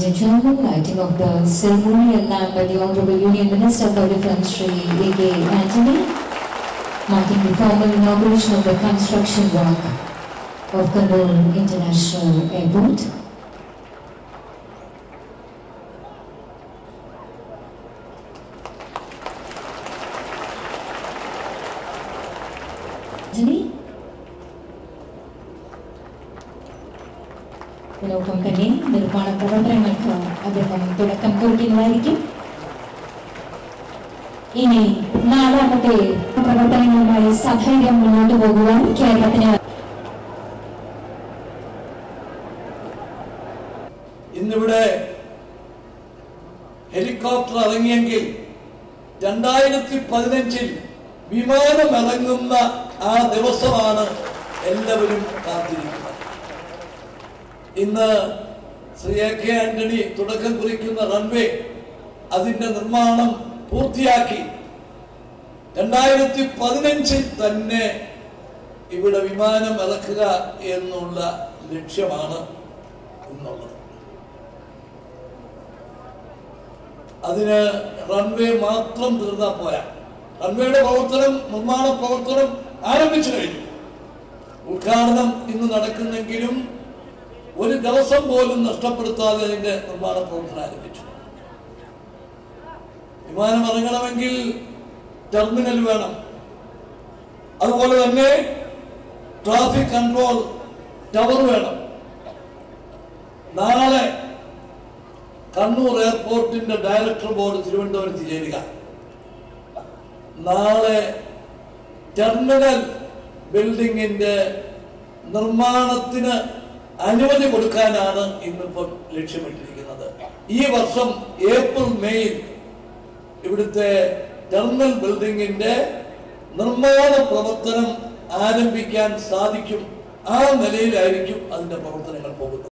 and gentlemen, lighting of the ceremonial lamp by the Honorable Union Minister for Defence Shri A.K. Antony, marking the formal inauguration of the construction work of Kannur International Airport. Antony, ഇതിനൊപ്പം തന്നെ നിർമ്മാണ പ്രവർത്തനങ്ങൾക്ക് അദ്ദേഹം തുടക്കം കുറിക്കുന്നതായിരിക്കും. ഇനി നാലാമത്തെ പ്രവർത്തനങ്ങളുമായി സധൈര്യം മുന്നോട്ട് പോകുവാൻ കേരളത്തിന് ഇന്നിവിടെ ഹെലികോപ്റ്റർ ഇറങ്ങിയെങ്കിൽ 2015 വിമാനം ഇറങ്ങുന്ന ആ ദിവസമാണ് എല്ലാവരും കാത്തിരിക്കുന്നത്. ഇന്ന് ശ്രീ A.K. ആന്റണി തുടക്കം കുറിക്കുന്ന റൺവേ അതിന്റെ നിർമ്മാണം പൂർത്തിയാക്കി 2015 തന്നെ ഇവിടെ വിമാനം ഇറക്കുക എന്നുള്ള ലക്ഷ്യമാണ് ഇന്നുള്ളത്. അതിന് റൺവേ മാത്രം തീർന്നാൽ പോരാ. റൺവേയുടെ പ്രവർത്തനം, നിർമ്മാണ പ്രവർത്തനം ആരംഭിച്ചു കഴിഞ്ഞു. ഉദ്ഘാടനം ഇന്ന് നടക്കുന്നെങ്കിലും ഒരു ദിവസം പോലും നഷ്ടപ്പെടുത്താതെ അതിന്റെ നിർമ്മാണ പ്രവർത്തനം ആരംഭിച്ചു. വിമാനം ഇറങ്ങണമെങ്കിൽ ടെർമിനൽ വേണം. അതുപോലെ തന്നെ ട്രാഫിക് കൺട്രോൾ ടവർ വേണം. നാളെ കണ്ണൂർ എയർപോർട്ടിന്റെ ഡയറക്ടർ ബോർഡ് തിരുവനന്തപുരത്ത് ചേരുക. നാളെ ടെർമിനൽ ബിൽഡിങ്ങിന്റെ നിർമ്മാണത്തിന് അനുമതി കൊടുക്കാനാണ് ഇന്നിപ്പോൾ ലക്ഷ്യമിട്ടിരിക്കുന്നത്. ഈ വർഷം ഏപ്രിൽ മെയ്യിൽ ഇവിടുത്തെ ടെർമിനൽ ബിൽഡിങ്ങിന്റെ നിർമ്മാണ പ്രവർത്തനം ആരംഭിക്കാൻ സാധിക്കും. ആ നിലയിലായിരിക്കും അതിന്റെ പ്രവർത്തനങ്ങൾ പോകുന്നത്.